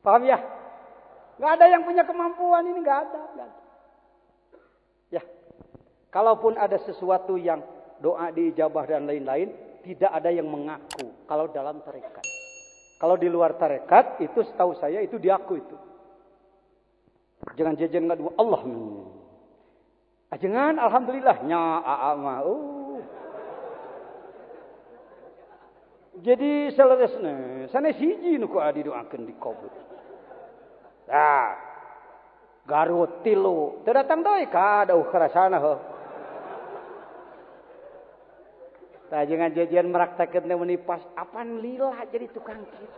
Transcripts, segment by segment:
Paham ya? Nggak ada yang punya kemampuan ini, nggak ada. Ya, kalaupun ada sesuatu yang doa diijabah dan lain-lain, tidak ada yang mengaku kalau dalam tarekat. Kalau di luar tarekat itu setahu saya itu diaku itu. Jangan jajan nggak dua Allah. Jangan alhamdulillahnya mah. Jadi selesai. Sana siji nu ku adi doakeun dikabul. Nah, Garut tilu. Teu datang deui ka dauh karasana heuh. Tah jangan jajan meraktekeun teh meuni pas apan lila jadi tukang kitu.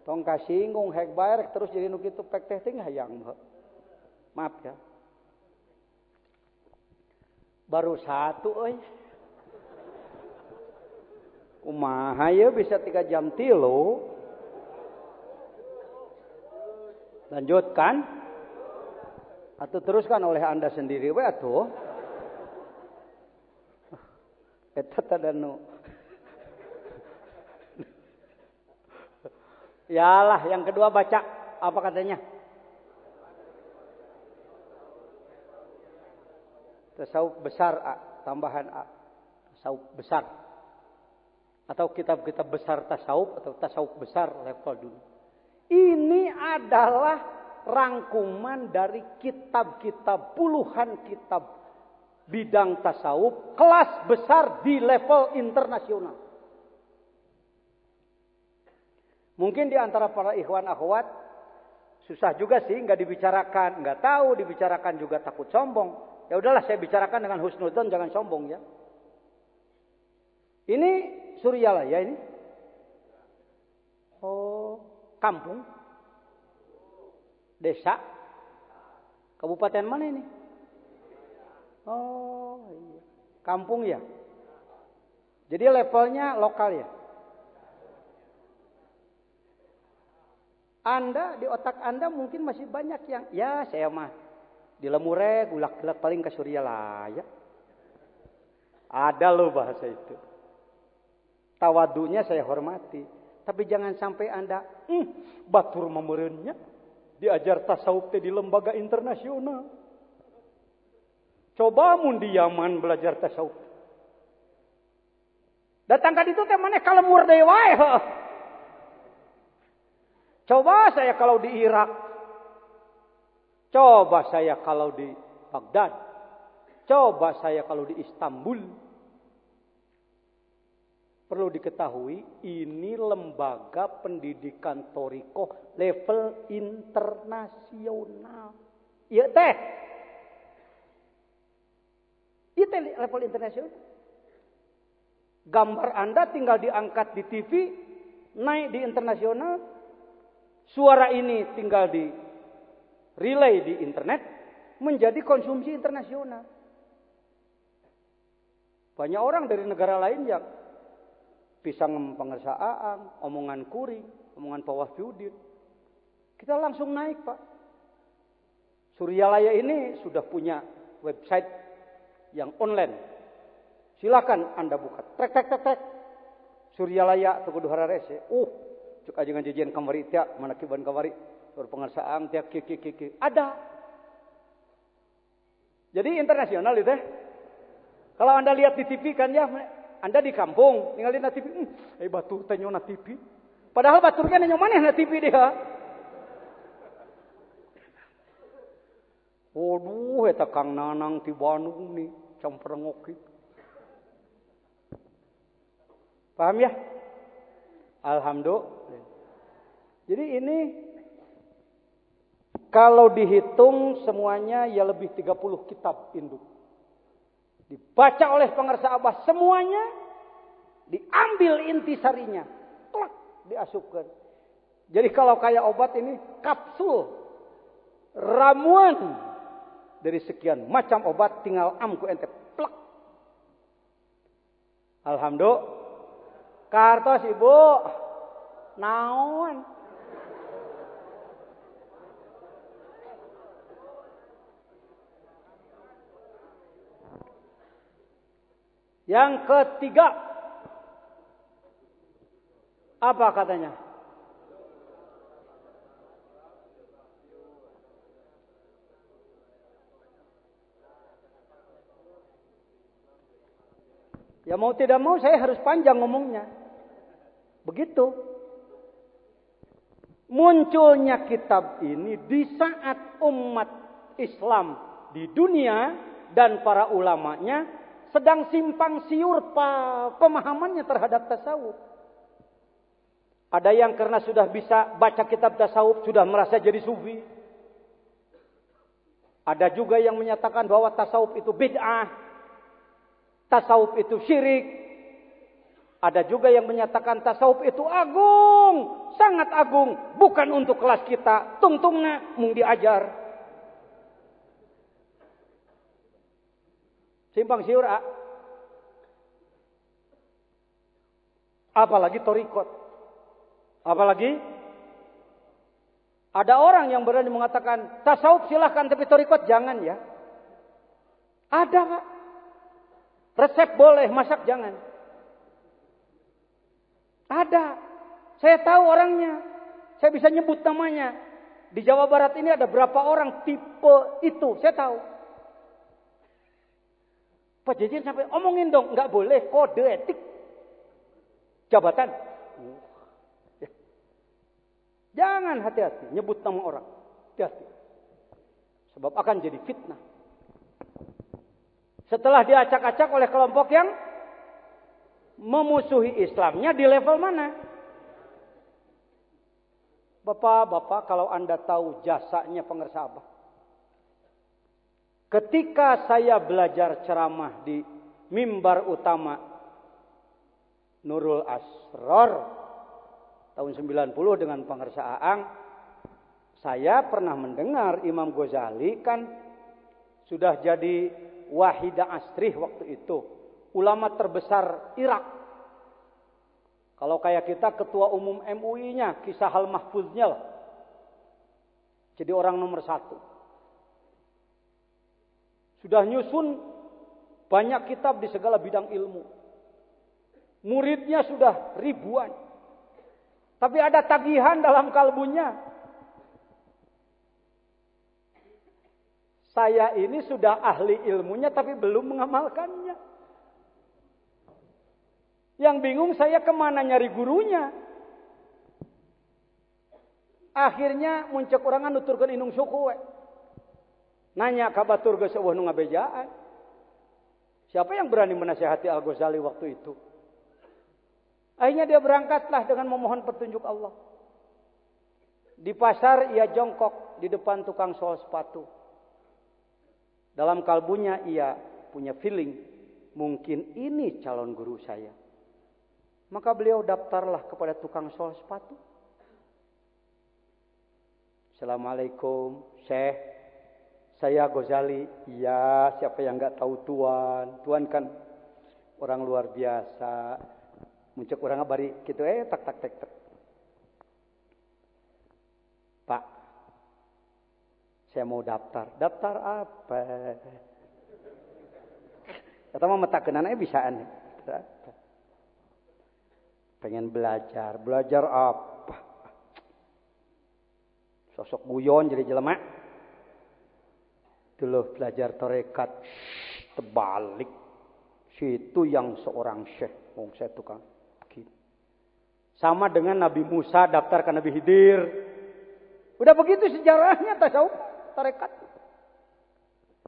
Tong kasinggung hek bae terus jadi nu kitu pek teh teh hayang. Maaf ya. Baru satu euy. Kumaha ya bisa 3 jam tilu. Lanjutkan. Atau teruskan oleh Anda sendiri we atuh. Eta teh nu. Yalah, yang kedua baca apa katanya? Tasawuf besar A, tambahan A. Tasawuf besar. Atau kitab-kitab besar tasawuf atau tasawuf besar level dulu. Ini adalah rangkuman dari kitab-kitab, puluhan kitab bidang tasawuf kelas besar di level internasional. Mungkin di antara para ikhwan akhwat susah juga sih nggak dibicarakan, nggak tahu dibicarakan juga takut sombong. Ya udahlah saya bicarakan dengan husnudzon, jangan sombong ya. Ini Suryalaya ini. Oh, kampung, desa, kabupaten mana ini? Oh, iya. Kampung ya. Jadi levelnya lokal ya. Anda di otak Anda mungkin masih banyak yang ya saya mah di lemure gulak-gulak paling ke Suryalaya. Ada loh bahasa itu. Tawadunya saya hormati, tapi jangan sampai Anda batur memeureunnya diajar tasawuf teh di lembaga internasional. Coba mun di Yaman belajar tasawuf. Datang ka ditu teh maneh kalemur deui wae. Coba saya kalau di Irak. Coba saya kalau di Baghdad. Coba saya kalau di Istanbul. Perlu diketahui ini lembaga pendidikan thoriqoh level internasional. Iya teh. Iya teh level internasional. Gambar Anda tinggal diangkat di TV, naik di internasional. Suara ini tinggal di relay di internet, menjadi konsumsi internasional. Banyak orang dari negara lain yang pisang pengersaan, omongan kuring, omongan Pak Wahyudin. Kita langsung naik Pak. Suryalaya ini sudah punya website yang online. Silakan Anda buka. Trek. Suryalaya Tugu Hararese. Cuk ajengan jajian kamari teh mana kiban kamari berpengersaan teh ki. Ada. Jadi internasional itu. Kalau Anda lihat di TV kan ya, Anda di kampung, tinggal di TV. Batur teh nyona TV. Padahal baturnya nya maneh na TV dia. Waduh, eta Kang Nanang ti Bandung nih, camprengok kitu. Paham ya? Alhamdulillah. Jadi ini kalau dihitung semuanya ya lebih 30 kitab induk. Dibaca oleh pengarsa Abah semuanya, diambil intisarinya, plak, diasupkan. Jadi kalau kayak obat ini kapsul, ramuan dari sekian macam obat tinggal amku ente plak. Alhamdulillah. Kartos Ibu. Naon? Yang ketiga, Apa katanya? Ya mau tidak mau saya harus panjang ngomongnya. Begitu. Munculnya kitab ini di saat umat Islam di dunia dan para ulamanya sedang simpang siur pemahamannya terhadap tasawuf. Ada yang karena sudah bisa baca kitab tasawuf sudah merasa jadi sufi. Ada juga yang menyatakan bahwa tasawuf itu bid'ah. Tasawuf itu syirik. Ada juga yang menyatakan tasawuf itu agung. Sangat agung. Bukan untuk kelas kita. Tungtungna mung diajar. Simpang siur. Apalagi torikot. Apalagi ada orang yang berani mengatakan tasawuf silahkan tapi torikot jangan ya. Ada Pak. Resep boleh, masak jangan. Ada. Saya tahu orangnya. Saya bisa nyebut namanya. Di Jawa Barat ini ada berapa orang tipe itu. Saya tahu. Pak Jejen sampai omongin dong. Nggak boleh. Kode etik. Jabatan. Jangan hati-hati. Nyebut nama orang. Hati-hati. Sebab akan jadi fitnah. Setelah diacak-acak oleh kelompok yang memusuhi Islamnya di level mana? Bapak-bapak, kalau Anda tahu jasanya pengersa Abah. Ketika saya belajar ceramah di mimbar utama Nurul Asror tahun 90 dengan pengersa Aang, saya pernah mendengar Imam Ghazali kan sudah jadi Wahidah Asrih waktu itu. Ulama terbesar Irak. Kalau kayak kita ketua umum MUI-nya, Kisah Al-Mahfuznya lah. Jadi orang nomor 1. Sudah nyusun banyak kitab di segala bidang ilmu. Muridnya sudah ribuan. Tapi ada tagihan dalam kalbunya. Saya ini sudah ahli ilmunya tapi belum mengamalkannya. Yang bingung saya kemana nyari gurunya. Akhirnya muncul orangan nuturkan inung suku. Nanya kabatur ge seueuh nu ngabejaan. Siapa yang berani menasihati Al-Ghazali waktu itu? Akhirnya dia berangkatlah dengan memohon petunjuk Allah. Di pasar ia jongkok di depan tukang sol sepatu. Dalam kalbunya ia punya feeling, mungkin ini calon guru saya. Maka beliau daftarlah kepada tukang sol sepatu. Assalamualaikum, Syekh. Saya Ghazali. Iya, siapa yang nggak tahu Tuan? Tuan kan orang luar biasa. Muncul orang abari gitu, tak. Pak, saya mau daftar. Daftar apa? Kata mah metakeunana bisaan. Pengen belajar. Belajar apa? Sosok guyon jadi jelema. Dulu belajar tarekat. Terbalik. Situ yang seorang syekh. Wong saya tukang. Sama dengan Nabi Musa daftar ke Nabi Khidir. Udah begitu sejarahnya tasawuf. Tarekat.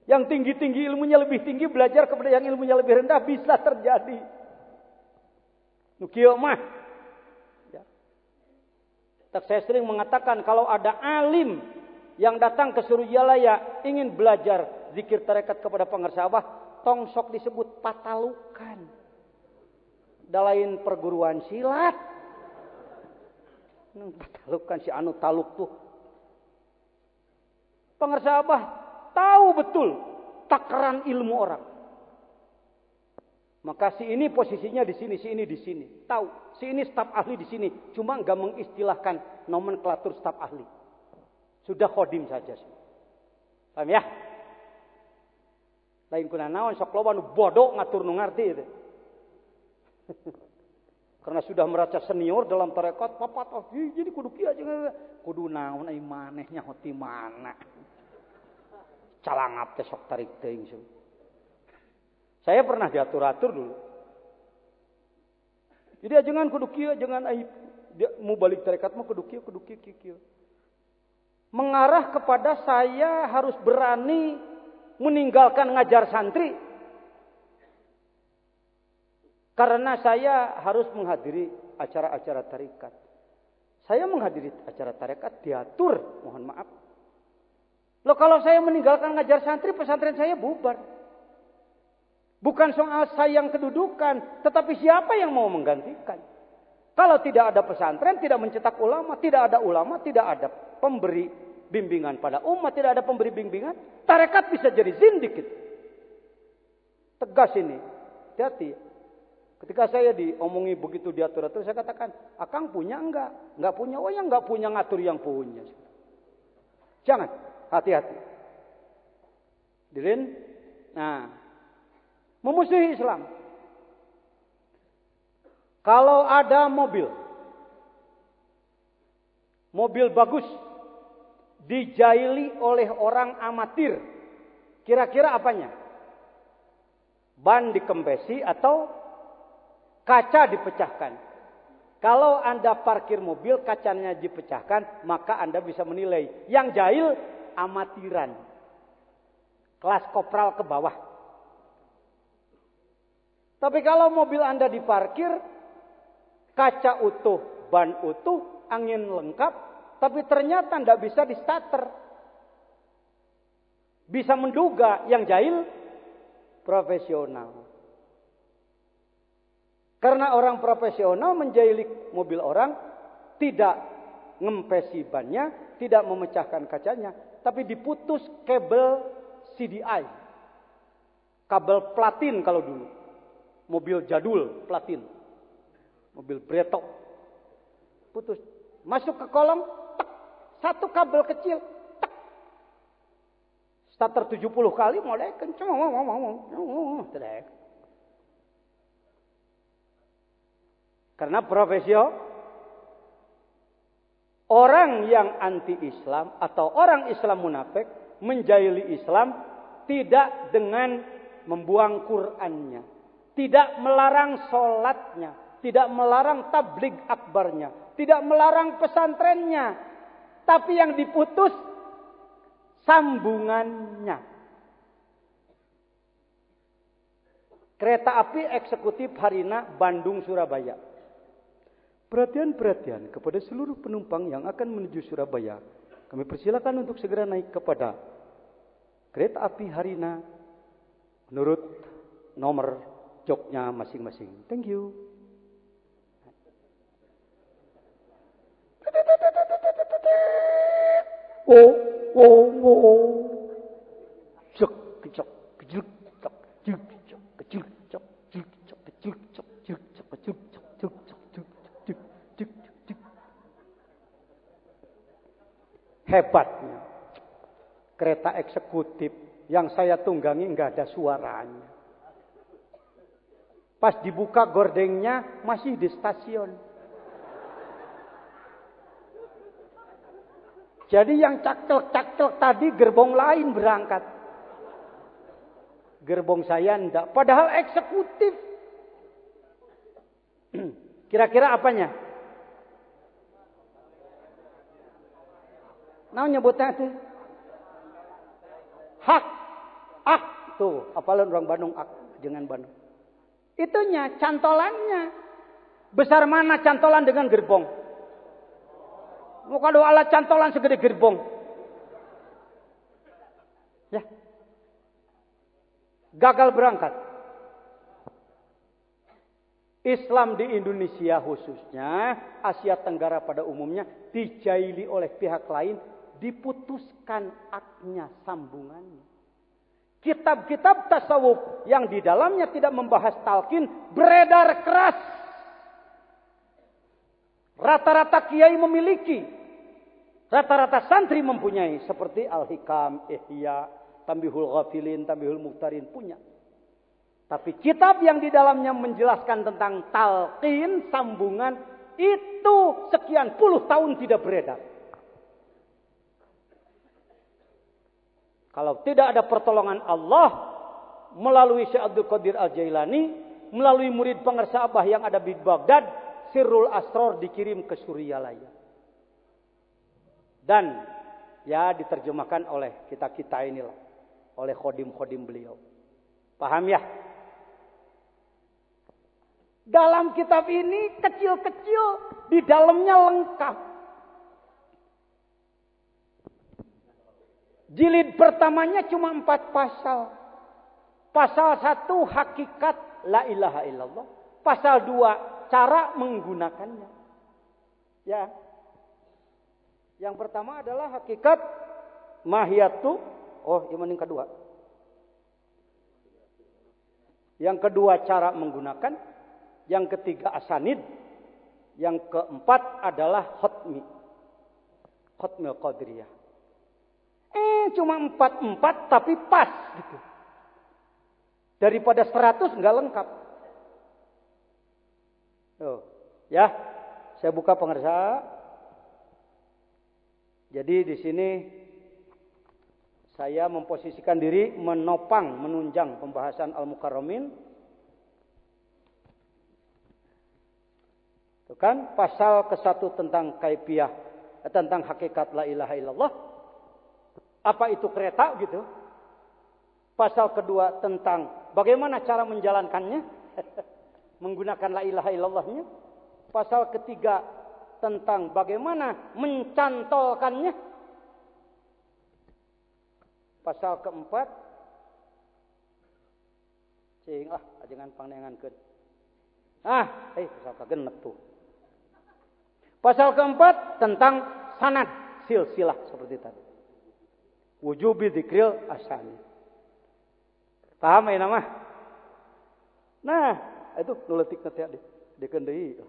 Yang tinggi-tinggi ilmunya lebih tinggi belajar kepada yang ilmunya lebih rendah bisa terjadi. Nukiyo mah. Ya. Saya sering mengatakan kalau ada alim yang datang ke Surujalaya ingin belajar zikir tarekat kepada pengersa Abah, tongsok disebut patalukan. Dalain perguruan silat. Patalukan si anu taluk tuh. Pengersa Abah tahu betul takaran ilmu orang. Maka si ini posisinya di sini, si ini di sini. Tahu, si ini staf ahli di sini. Cuma enggak mengistilahkan nomenklatur staf ahli. Sudah khodim saja. Paham ya? Lain kuna naon sok loba nu bodoh ngatur nu ngarti itu. Karena sudah merasa senior dalam tarekat, papat jadi kudu kieu aja. Kudu naon ai manehnya hoti mana. Calangap teh sok tarik teuing. Saya pernah diatur-atur dulu. Jadi ajengan kudu kieu, jangan ai mau balik tarekat mah kudu kieu. Mengarah kepada saya harus berani meninggalkan ngajar santri. Karena saya harus menghadiri acara-acara tarekat. Saya menghadiri acara tarekat diatur, mohon maaf. Loh kalau saya meninggalkan ngajar santri, pesantren saya bubar. Bukan soal sayang kedudukan, tetapi siapa yang mau menggantikan? Kalau tidak ada pesantren, tidak mencetak ulama, tidak ada pemberi bimbingan pada umat, tidak ada pemberi bimbingan, tarekat bisa jadi zindik. Tegas ini, hati-hati. Ketika saya diomongi begitu diatur-atur, saya katakan, akang punya enggak? Enggak punya, oh yang enggak punya ngatur yang punya. Jangan, hati-hati. Dilin, nah, memusuhi Islam. Kalau ada mobil bagus, dijaili oleh orang amatir, kira-kira apanya? Ban dikempesi atau kaca dipecahkan. Kalau Anda parkir mobil, kacanya dipecahkan, maka Anda bisa menilai. Yang jahil, amatiran. Kelas kopral ke bawah. Tapi kalau mobil Anda diparkir, kaca utuh, ban utuh, angin lengkap, tapi ternyata tidak bisa di starter. Bisa menduga yang jahil, profesional. Karena orang profesional menjahili mobil orang, tidak ngempesi bannya, tidak memecahkan kacanya, tapi diputus kabel CDI. Kabel platin kalau dulu. Mobil jadul platin. Mobil Bretok. Putus. Masuk ke kolong, tek, satu kabel kecil, tek. Starter 70 kali mulai kenceng. Karena profesio orang yang anti-Islam atau orang Islam munafik menjahili Islam tidak dengan membuang Qur'annya, tidak melarang sholatnya, tidak melarang tabligh akbarnya, tidak melarang pesantrennya, tapi yang diputus sambungannya. Kereta api eksekutif Harina Bandung Surabaya. Perhatian kepada seluruh penumpang yang akan menuju Surabaya. Kami persilakan untuk segera naik kepada kereta api Harina menurut nomor joknya masing-masing. Thank you. Hebatnya kereta eksekutif yang saya tunggangi nggak ada suaranya. Pas dibuka gordengnya masih di stasiun. Jadi yang cakcel tadi gerbong lain berangkat. Gerbong saya enggak. Padahal eksekutif. Kira-kira apanya? Nah nyebutnya itu hak. Tuh, apalan orang Bandung jangan Bandung. Itunya cantolannya. Besar mana cantolan dengan gerbong? Kalau alat cantolan segede gerbong. Ya. Gagal berangkat. Islam di Indonesia khususnya, Asia Tenggara pada umumnya dijaili oleh pihak lain, diputuskan aknya, sambungannya. Kitab-kitab tasawuf yang di dalamnya tidak membahas talqin beredar keras. Rata-rata kiai memiliki, rata-rata santri mempunyai, seperti Al-Hikam, Ihya, Tambihul Ghafilin, Tambihul Mukhtarin punya. Tapi kitab yang di dalamnya menjelaskan tentang talqin, sambungan, itu sekian puluh tahun tidak beredar. Kalau tidak ada pertolongan Allah melalui Syekh Abdul Qadir Al-Jailani, melalui murid pengarsa Abah yang ada di Baghdad, Sirrul Asror dikirim ke Suryalaya. Dan ya diterjemahkan oleh kita-kita inilah, oleh khodim-khodim beliau. Paham ya? Dalam kitab ini kecil-kecil, di dalamnya lengkap. Jilid pertamanya cuma 4 pasal. Pasal 1 hakikat la ilaha illallah. Pasal 2 cara menggunakannya. Ya. Yang pertama adalah hakikat mahiyatu. Oh, yang kedua. Yang kedua cara menggunakan. Yang ketiga asanid. Yang keempat adalah khotmi. Khotmil Qadiriyah. Cuma 4 tapi pas gitu. Daripada 100 nggak lengkap. Tuh, ya. Saya buka pengersa. Jadi di sini saya memposisikan diri menopang, menunjang pembahasan Al-Mukarramin. Itu kan pasal ke-1 tentang kaifiyah, tentang hakikat la ilaha illallah. Apa itu kereta gitu? Pasal kedua tentang bagaimana cara menjalankannya, menggunakan la ilaha illallahnya. Pasal ketiga tentang bagaimana mencantolkannya. Pasal keempat, ajengan pangnengankeun. Pasal kagenep tuh. Pasal keempat tentang sanad, silsilah seperti tadi. Wujubi dzikril asani. Paham ya nama? Nah, itu nuletik nanti ada dikeun deui.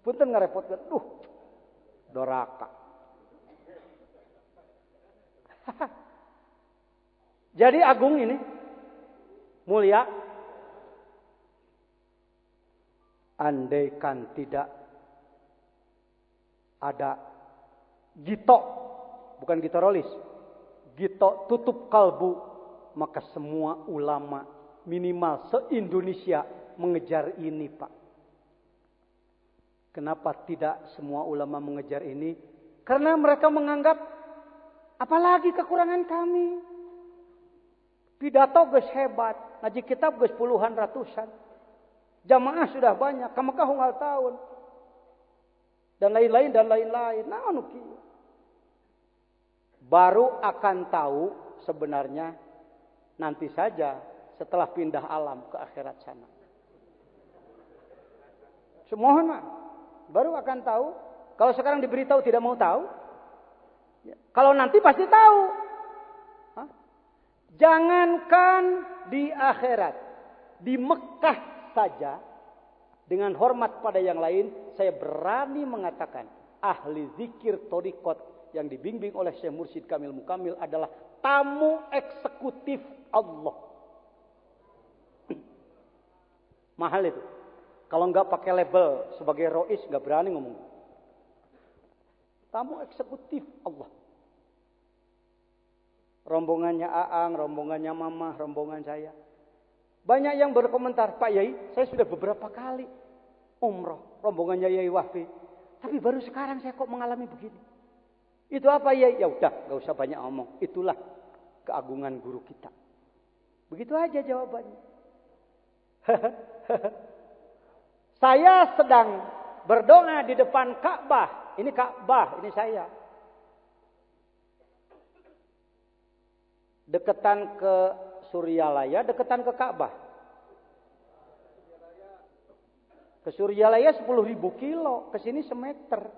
Punten ngarepotkeun. Doraka. Jadi agung ini mulia. Andaikan tidak ada Gito, bukan gitarolis, Gito tutup kalbu, maka semua ulama minimal se-Indonesia mengejar ini, Pak. Kenapa tidak semua ulama mengejar ini? Karena mereka menganggap apalagi kekurangan kami. Pidato geus hebat, ngaji kitab geus puluhan ratusan. Jamaah sudah banyak, ka Mekah unggal tahun. Dan lain-lain. Nah, baru akan tahu sebenarnya nanti saja setelah pindah alam ke akhirat sana. Semohon mah baru akan tahu. Kalau sekarang diberitahu tidak mau tahu. Kalau nanti pasti tahu. Jangankan di akhirat, di Mekah saja dengan hormat pada yang lain, saya berani mengatakan ahli zikir thariqat yang dibimbing oleh Syekh Mursyid Kamil Mukamil adalah tamu eksekutif Allah. Mahal itu. Kalau enggak pakai label sebagai rois enggak berani ngomong. Tamu eksekutif Allah. Rombongannya Aang, rombongannya Mama, rombongan saya. Banyak yang berkomentar, Pak Yai, saya sudah beberapa kali umroh, rombongannya Yai Wahfi. Tapi baru sekarang saya kok mengalami begini. Itu apa Yai? Ya udah, gak usah banyak ngomong. Itulah keagungan guru kita. Begitu aja jawabannya. Saya sedang berdoa di depan Ka'bah. Ini Ka'bah, ini saya. Deketan ke Suryalaya, deketan ke Ka'bah. Ke Suryalaya 10.000 kilo, ke sini semeter.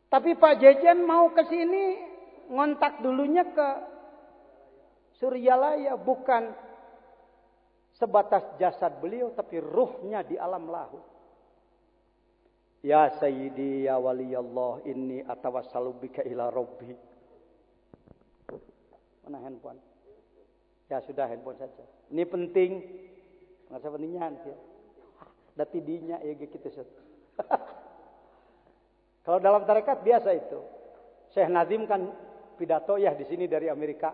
Tapi Pak Jejen mau ke sini ngontak dulunya ke Suryalaya, bukan sebatas jasad beliau, tapi ruhnya di alam lahut. Ya Sayyidi ya Waliyallah, inni atawassalu bika ila Rabbi. Mana handphone? Ya sudah handphone saja. Ini penting. Nggak pentingnya ya. Dati dinya ya gitu. Kalau dalam tarekat biasa itu. Syekh Nazim kan pidato ya di sini dari Amerika.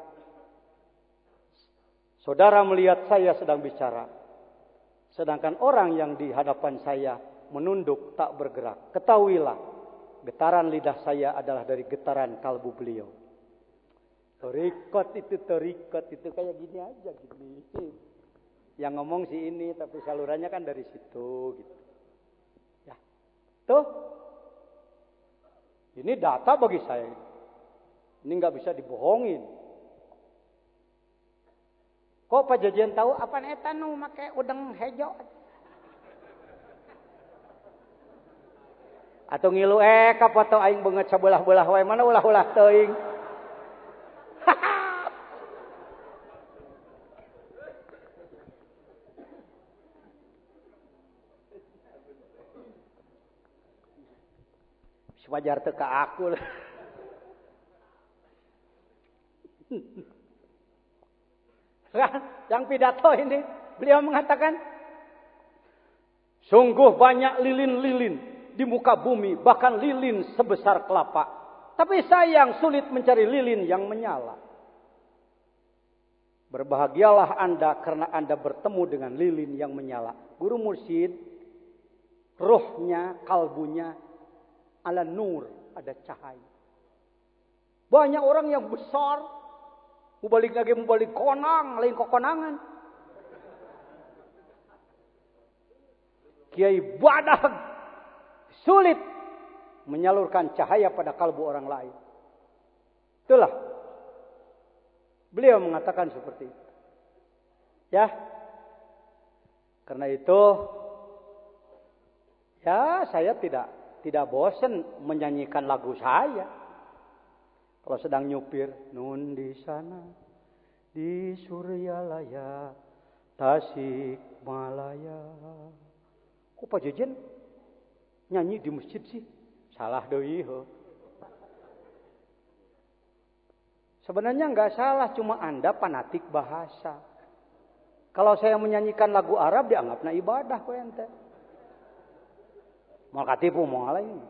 Saudara melihat saya sedang bicara. Sedangkan orang yang di hadapan saya menunduk tak bergerak. Ketahuilah, getaran lidah saya adalah dari getaran kalbu beliau. Terikat itu kayak gini aja gini. Yang ngomong si ini tapi salurannya kan dari situ gitu. Ya. Tuh. Ini data bagi saya. Ini nggak bisa dibohongin. Kok Pak Jajan tahu apa eta nu make udang hejo? Atau ngilu ka foto aing beungeut sabelah-belah wae mana ulah-ulah teuing. Wajar teu ka aku. Yang pidato ini beliau mengatakan sungguh banyak lilin-lilin di muka bumi, bahkan lilin sebesar kelapa. Tapi sayang sulit mencari lilin yang menyala. Berbahagialah Anda karena Anda bertemu dengan lilin yang menyala. Guru mursyid, ruhnya, kalbunya ala nur, ada cahaya. Banyak orang yang besar, mubalik konang, lain kokonangan. Kiai badag, sulit menyalurkan cahaya pada kalbu orang lain. Itulah. Beliau mengatakan seperti itu. Ya. Karena itu, ya saya tidak bosan menyanyikan lagu saya. Kalau sedang nyupir, nun di sana, di Suryalaya, Tasikmalaya. Kok Pak Jejen nyanyi di masjid sih? Salah deui heuh. Sebenarnya enggak salah, cuma Anda fanatik bahasa. Kalau saya menyanyikan lagu Arab dianggapna ibadah ku ente. Mau katipu mau lain.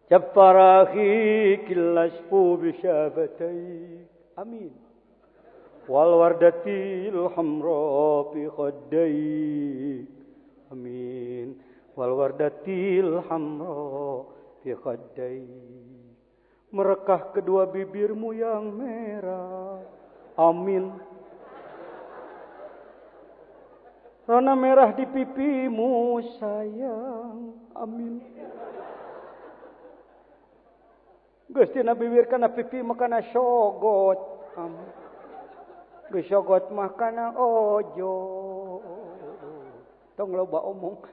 Jabbarahi killasfu bisyabatai. Amin. Wal wardatil hamra fi khaddai. Amin. Wal wardatil hamra fi khaddai. Merekah kedua bibirmu yang merah. Amin. Rona merah di pipimu sayang. Amin. Gusti na bibir kana pipi makana syogot. Amin. Geus syogot mah kana ojo. Tong loba omong.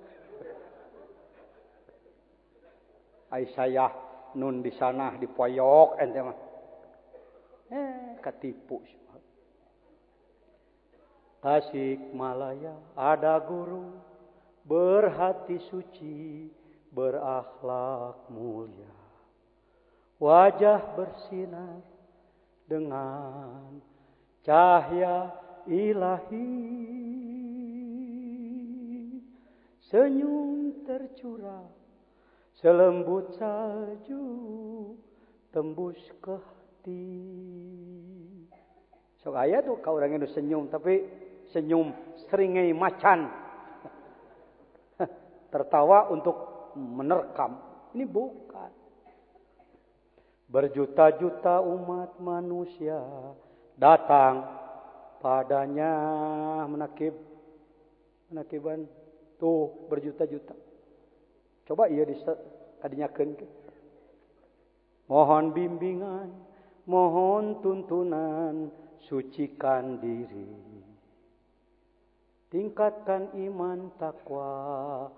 Ai saya nun di sana di poyok ente mah. Katipu. Tasikmalaya ada guru berhati suci, berakhlak mulia. Wajah bersinar dengan cahaya ilahi. Senyum tercurah selembut salju tembus ke hati. Sok aya tuh ka urang nu senyum tapi senyum seringai macan. Tertawa untuk menerkam. Ini bukan. Berjuta-juta umat manusia datang padanya menakiban tuh berjuta-juta. Coba iya kadinyakeun. Mohon bimbingan, mohon tuntunan, sucikan diri. Tingkatkan iman takwa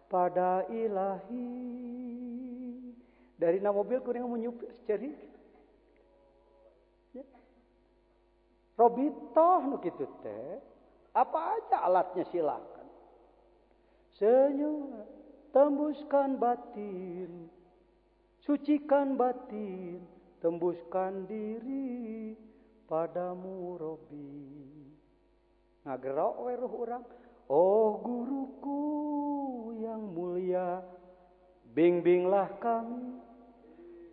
pada ilahi. Dari na mobil kuring mau nyupir ceri. Ya. Robitoh nu kitu teh. Apa aja alatnya silakan. Senyum, tembuskan batin. Sucikan batin, tembuskan diri. padamu Robi. Ngagerok we ruh urang. Oh guruku yang mulia, bimbinglah kami.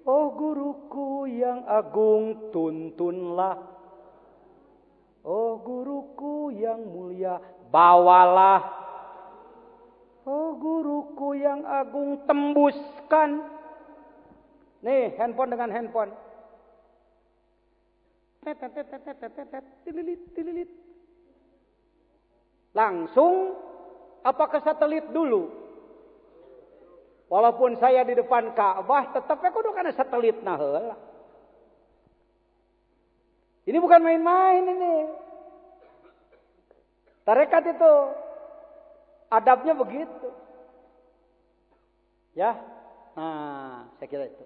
Oh guruku yang agung, tuntunlah. Oh guruku yang mulia, bawalah. Oh guruku yang agung, tembuskan. Nih handphone dengan handphone. Tililit. Langsung apa ke satelit dulu? Walaupun saya di depan Ka'bah, tetap kudu kana satelit nah heula. Ini bukan main-main ini. Tarekat itu adabnya begitu. Ya. Nah, saya kira itu.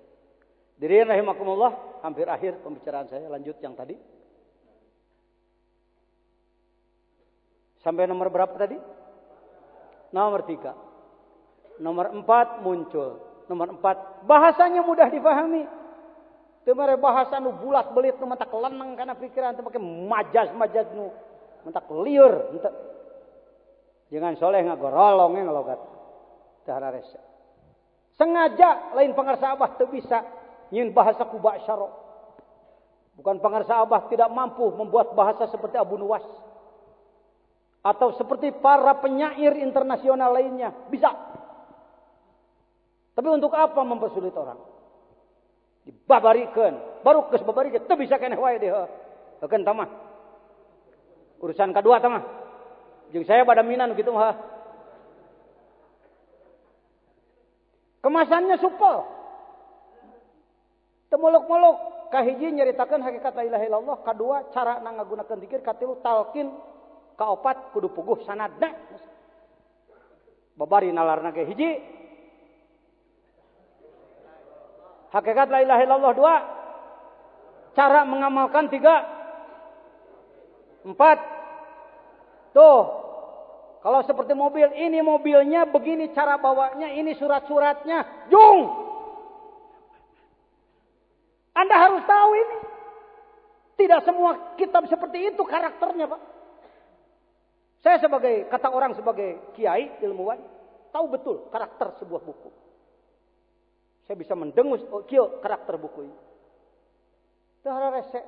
Hadirin rahimakumullah, hampir akhir pembicaraan saya, lanjut yang tadi. Sampai nomor berapa tadi? Nomor 3. Nomor 4 muncul. Nomor 4, bahasanya mudah dipahami. Teu mere bahasa nu bulat belit nu mentak leneng kana pikiran teu make majaz nu mentak lieur henteu. Jangan soleh ngagorolong ngalogat. Teu hararese. Sengaja lain pangarsa Abah teu bisa nyin bahasa ku ba'syara. Bukan pangarsa Abah tidak mampu membuat bahasa seperti Abu Nuwas. Atau seperti para penyair internasional lainnya. Bisa. Tapi untuk apa mempersulit orang? Dibabarikan. Baru geus babarikeun teu bisa keneh wae deh. Heukeuh tamah. Urusan kedua tamah. Jeung saya pada minan kitu mah. Kemasannya supel. Teu muluk-muluk. Kahiji nyaritakeun hakikat la ilaha illallah, kadua cara ngagunakeun zikir, katilu talqin, kaopat kudu puguh sanadna. Babari nalarna ge hiji. Hakikat la ilaha illallah 2. Cara mengamalkan 3. 4. Tuh. Kalau seperti mobil, ini mobilnya begini cara bawanya, ini surat-suratnya. Jung. Anda harus tahu ini. Tidak semua kitab seperti itu karakternya, Pak. Saya kata orang sebagai kiai, ilmuwan, tahu betul karakter sebuah buku. Saya bisa mendengus karakter buku ini. Itu hararese.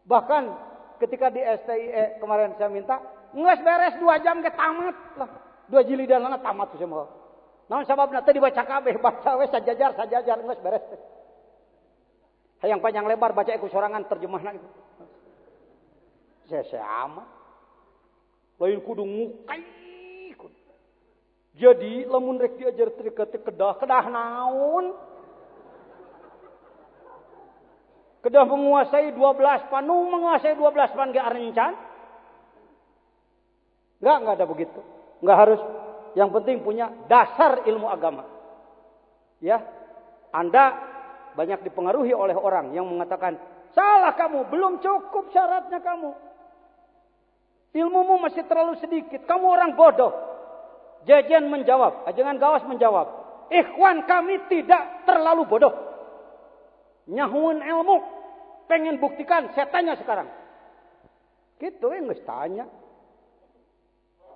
Bahkan ketika di STIE kemarin saya minta, ngeus beres 2 jam ke tamat lah. 2 jilidanna tamat tuh semua. Naon sababna teh dibaca kabeh, baca we sajajar ngeus beres teh. Hayang panjang lebar baca iku sorangan terjemahna itu. Saya amat. Lain kudu ngukai. Jadi lamun rek diajar kedah naon? Kedah menguasai 12 pan, menguasai 12 pan ge arencan. Enggak ada begitu. Enggak harus. Yang penting punya dasar ilmu agama. Ya. Anda banyak dipengaruhi oleh orang yang mengatakan, salah kamu, belum cukup syaratnya kamu. Ilmumu masih terlalu sedikit, kamu orang bodoh. Jejen menjawab, Ajengan Gawas menjawab, ikhwan kami tidak terlalu bodoh. Nyahun ilmu, pengen buktikan, saya tanya sekarang. Gitu nggak tanya.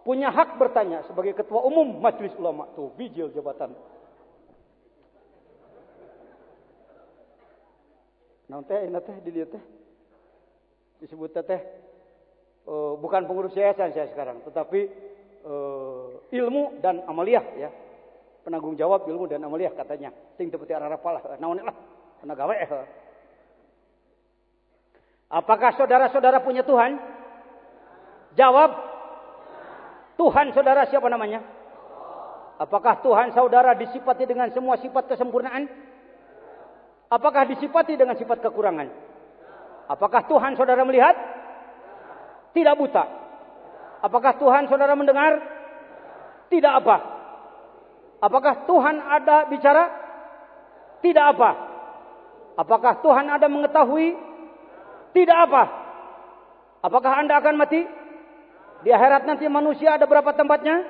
Punya hak bertanya sebagai ketua umum Majelis Ulama. Tuh, bijil jabatan. Nanti dilihat teh disebut teh bukan pengurus yayasan saya sekarang, tetapi ilmu dan amaliyah ya, penanggung jawab ilmu dan amaliyah katanya. Ting teu peuti ararapalah, naon lah, pernah gawe. Apakah saudara-saudara punya Tuhan? Jawab. Tuhan saudara siapa namanya? Apakah Tuhan saudara disifati dengan semua sifat kesempurnaan? Apakah disifati dengan sifat kekurangan? Apakah Tuhan saudara melihat? Tidak buta. Apakah Tuhan saudara mendengar? Tidak apa? Apakah Tuhan ada bicara? Tidak apa? Apakah Tuhan ada mengetahui? Tidak apa? Apakah Anda akan mati? Di akhirat nanti manusia ada berapa tempatnya?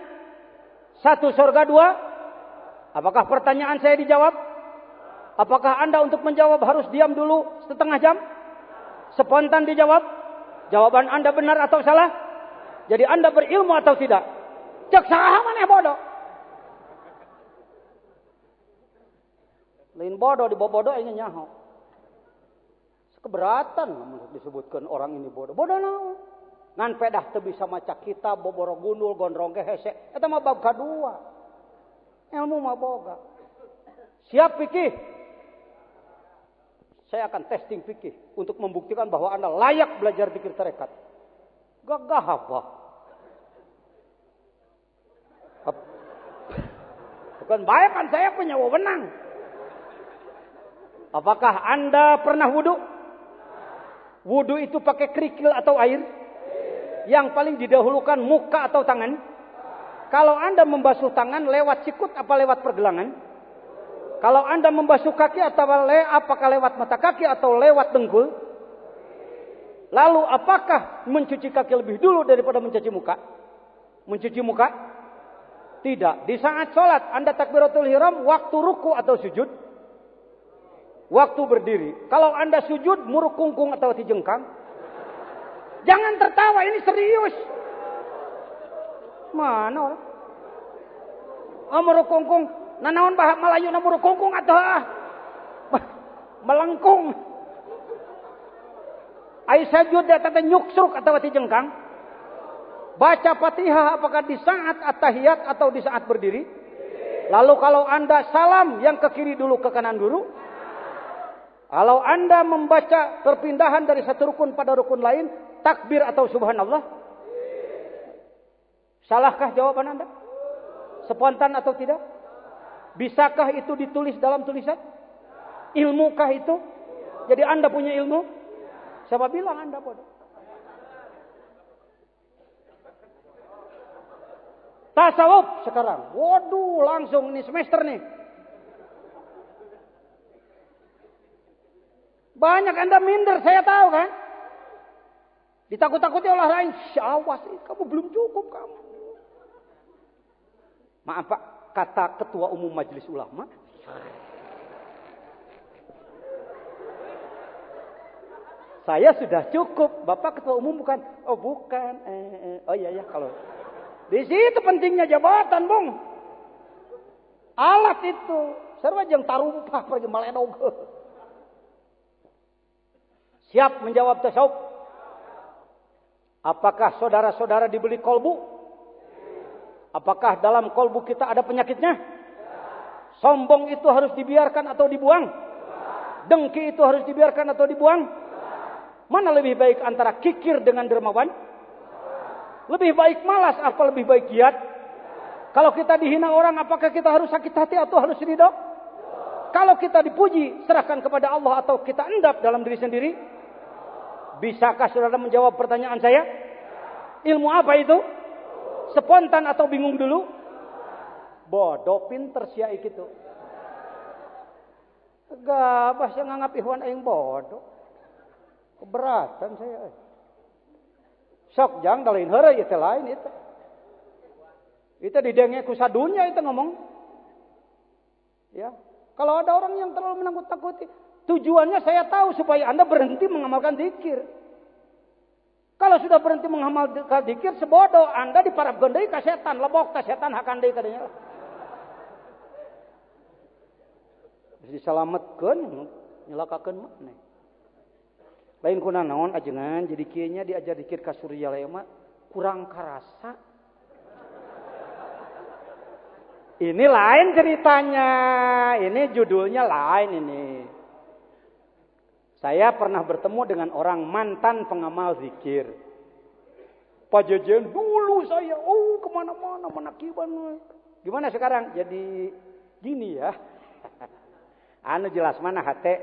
1 surga, 2. Apakah pertanyaan saya dijawab? Apakah Anda untuk menjawab harus diam dulu setengah jam? Spontan dijawab. Jawaban Anda benar atau salah? Jadi Anda berilmu atau tidak? Cek saha maneh bodoh. Lain bodoh di bodoh ini nyaho. Keberatan disebutkan orang ini bodoh. Bodoh naon? Ngan pedah teu bisa maca kitab, boboro gundul, gondrong ge hese. Eta mah bab kadua. Ilmu mah boga. Siap fikih? Saya akan testing fikih untuk membuktikan bahwa Anda layak belajar zikir tarekat. Gagah apa? Bukan baik kan saya punya wewenang. Apakah Anda pernah wudu? Wudu itu pakai kerikil atau air? Yang paling didahulukan muka atau tangan? Kalau Anda membasuh tangan lewat sikut apa lewat pergelangan? Kalau Anda membasuh kaki apakah lewat mata kaki atau lewat dengkul? Lalu apakah mencuci kaki lebih dulu daripada mencuci muka? Mencuci muka? Tidak. Di saat sholat Anda takbiratul ihram waktu ruku atau sujud? Waktu berdiri. Kalau Anda sujud muruk kungkung atau tijengkang? Jangan tertawa, ini serius. Mana? Muruk kungkung. Nanaon bahasa Melayu na muruk kungkung atau melengkung. Ai sajud tata nyuksruk atau tijengkang? Baca Fatihah apakah di saat at-tahiyat atau di saat berdiri? Lalu kalau Anda salam yang ke kiri dulu ke kanan dulu? Kalau Anda membaca perpindahan dari satu rukun pada rukun lain, takbir atau subhanallah? Salahkah jawaban Anda? Spontan atau tidak? Bisakah itu ditulis dalam tulisan? Ilmukah itu? Jadi Anda punya ilmu? Siapa bilang Anda bodoh? Tasawuf sekarang. Waduh, langsung ini semester nih. Banyak Anda minder, saya tahu kan? Ditakut-takuti oleh lain. Awas, kamu belum cukup kamu. Maaf Pak, kata Ketua Umum Majelis Ulama. Saya sudah cukup. Bapak Ketua Umum bukan? Oh bukan. Oh iya ya kalau. Di situ pentingnya jabatan, Bung. Alat itu. Sarua jeung tarumpah pergi maledog. Siap menjawab tasawuf? Apakah saudara-saudara dibeli kolbu? Apakah dalam kolbu kita ada penyakitnya? Sombong itu harus dibiarkan atau dibuang? Dengki itu harus dibiarkan atau dibuang? Mana lebih baik antara kikir dengan dermawan? Lebih baik malas apa lebih baik giat? Kalau kita dihina orang apakah kita harus sakit hati atau harus ridho? Kalau kita dipuji serahkan kepada Allah atau kita endap dalam diri sendiri? Bisakah saudara menjawab pertanyaan saya? Ilmu apa itu? Spontan atau bingung dulu? Bodoh pinter sia gitu. Gabah saya nganggap Ikhwan aing bodoh. Keberatan saya. Sok jang dalain heureuy itu lain itu. Itu didenge ku sadunya itu ngomong. Ya. Kalau ada orang yang terlalu menakut-takuti, tujuannya saya tahu supaya Anda berhenti mengamalkan zikir. Kalau sudah berhenti mengamalkan zikir, sebodoh Anda diparapkeun deui ka setan, lebok ka setan hakan deui ka dinya. Disalametkeun, nyelakakeun maneh. Lain kuna naon ajengan jadi kieu nya diajar zikir ka surya mah kurang karasa. Ini lain ceritanya, ini judulnya lain ini. Saya pernah bertemu dengan orang mantan pengamal zikir. Pajajan dulu saya, kemana-mana menakiban. Gimana sekarang? Jadi gini ya. Anu jelas mana hate,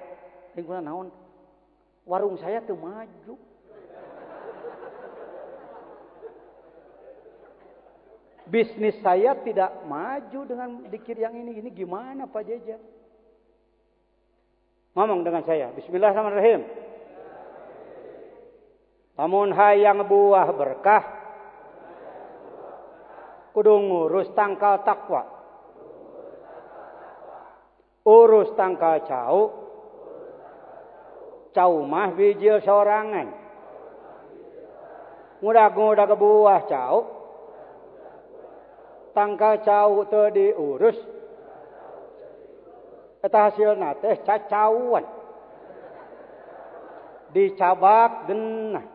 tinggal naon. Warung saya tuh maju. Bisnis saya tidak maju dengan zikir yang ini. Ini gimana Pak Jaja? Ngomong dengan saya. Bismillahirrahmanirrahim. Lamun hayang buah berkah, kudu ngurus tangkal takwa. Urus tangkal cau, Cau mah bijil sorangan. Ngudag-ngudag ke buah cau. Tangka cau teu diurus. Eta hasilna teh cacauan. Dicabak genah.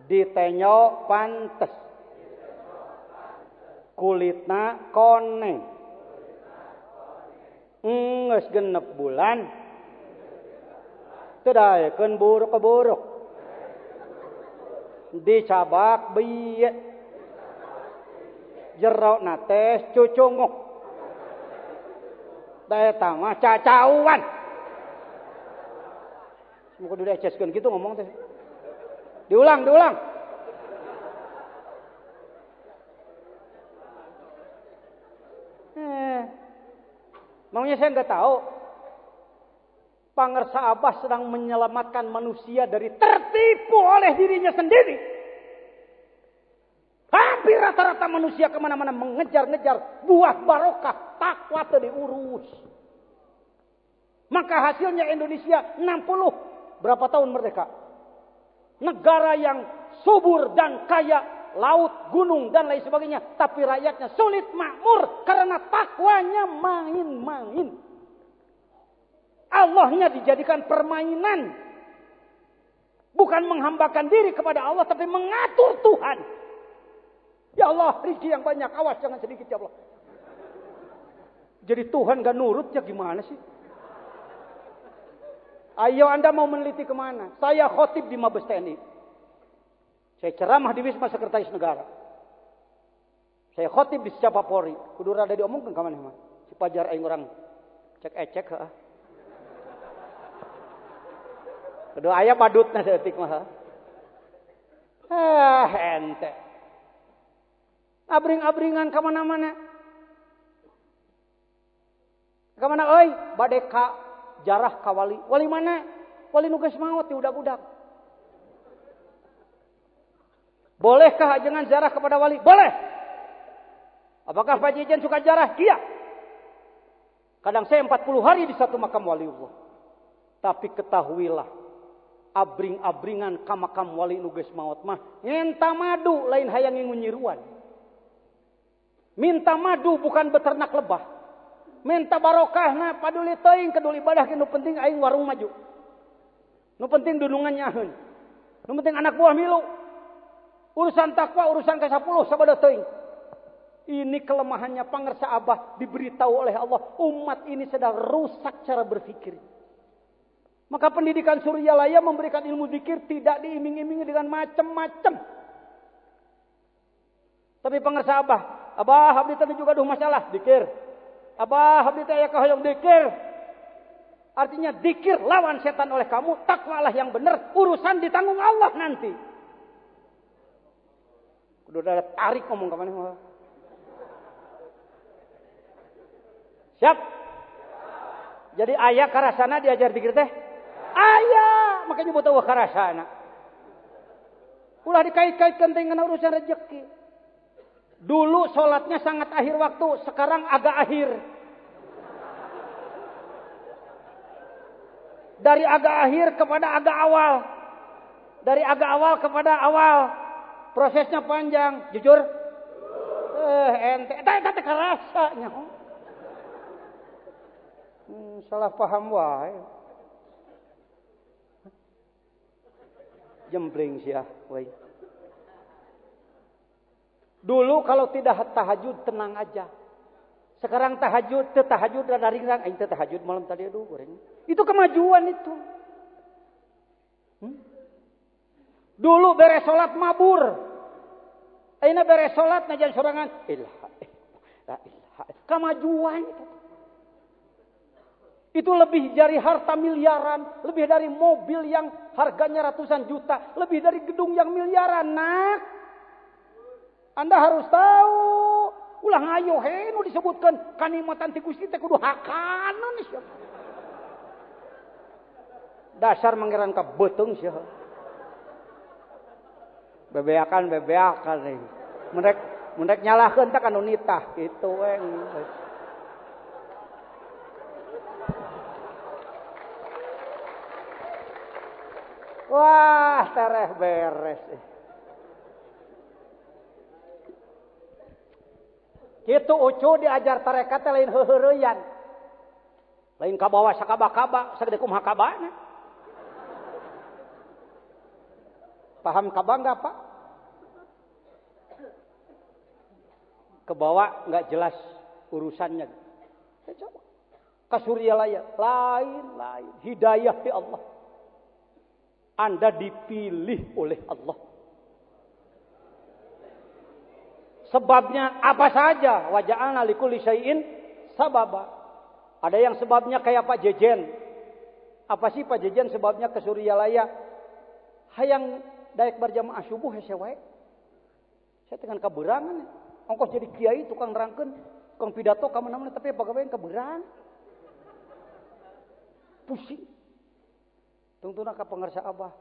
Ditenyok pantes. Kulitna koneng. Geus genep bulan. Teu daekeun buruk ke buruk. Dicabak bieu. Jerona teh cucunguk. Da eta mah cacauan. Muka kudu dieceskeun kitu ngomong teh. Diulang. Makanya saya nggak tahu. Pangersa Abah sedang menyelamatkan manusia dari tertipu oleh dirinya sendiri. Hampir rata-rata manusia kemana-mana mengejar-ngejar buah barokah. Takwa teu diurus. Maka hasilnya Indonesia 60. Berapa tahun merdeka? Negara yang subur dan kaya. Laut, gunung, dan lain sebagainya. Tapi rakyatnya sulit makmur. Karena takwanya main-main. Allahnya dijadikan permainan. Bukan menghambakan diri kepada Allah. Tapi mengatur Tuhan. Ya Allah, rezeki yang banyak. Awas jangan sedikit ya Allah. Jadi Tuhan gak nurut ya gimana sih? Ayo Anda mau meneliti kemana? Saya khotib di Mabes TNI. Saya ceramah di Wisma Sekretaris Negara. Saya khotib di Secapa Polri. Kudu rada diomongkeun ka maneh mah. Si pajar aing urang cek-ecek heuh. Kudu aya badutna saeutik mah. Ente. Abring-abringan ka mana-mana. Ka mana euy? Bade ka jarah ka wali. Wali mana? Wali nu geus maot di udag-udag. Bolehkah ajengan zarah kepada wali? Boleh. Apakah Pak Jejen suka jarah? Iya. Kadang saya 40 hari di satu makam waliullah. Tapi ketahuilah. Abring-abringan ka makam wali nu geus maot mah. Ngenta madu lain hayang ngunyiruan. Minta madu bukan beternak lebah. Minta barokahna paduli teuing kedul ibadah nu penting aing warung maju. Nu penting dunungan nyaheun. Nu penting anak buah milu. Urusan takwa, urusan ke-10 sabada teuing. Ini kelemahannya pangersa Abah diberitahu oleh Allah. Umat ini sedang rusak cara berpikir. Maka pendidikan Suryalaya memberikan ilmu zikir tidak diiming-imingi dengan macam-macam. Tapi pangersa Abah abdi teh juga duh masalah, zikir. Abah abdi teh aya kahoyong zikir. Artinya zikir lawan setan oleh kamu, takwalah yang benar, urusan ditanggung Allah nanti. Udah tarik ngomong ke mana? Siap? Jadi ayah karasana diajar dikir teh? Ayah, makanya butuh wah karasana. Ulah dikait-kaitkan dengan urusan rezeki. Dulu sholatnya sangat akhir waktu, sekarang agak akhir. Dari agak akhir kepada agak awal. Dari agak awal kepada awal. Prosesnya panjang, jujur. Ente, eta kerasanya. Salah paham wae. Jembling sia, we. Dulu kalau tidak tahajud tenang aja. Sekarang tahajud rada ringan, aing teh tahajud malam tadi aduh goreng. Itu kemajuan itu. Dulu beres salat mabur. Ayeuna beres salat najan sorangan. Kemajuan itu. Itu lebih dari harta miliaran, lebih dari mobil yang harganya ratusan juta, lebih dari gedung yang miliaran, nak. Anda harus tahu. Ulah ngayo nu disebutkan kanikmatan ti Gusti teh kudu hakanan sia. Dasar mangeran ka beuteung sia. Bebeakan nih. Mendek nyalahkeun teh kanu nitah kitu we. Wah, tereh beres. Kitu ucu diajar tarekat lain heureuyan. Lain kabawa sakaba-kaba, sagede kumaha kabana. Paham kaba enggak, Pak? Kebawa enggak jelas urusannya. Coba. Kasuryalaya lain. Hidayah di Allah. Anda dipilih oleh Allah. Sebabnya apa saja, wa ja'alna likulli syai'in sababa. Ada yang sebabnya kayak Pak Jejen. Apa sih Pak Jejen sebabnya ke Suryalaya? Hayang daek berjamaah subuh hese wae. Saya dengan kaberangan. Ongkos jadi kiai tukang nerangkeun, tukang pidato ka mana-mana tapi pagawean kaberang. Pusing. Tungtuna ka pangarsa Abah.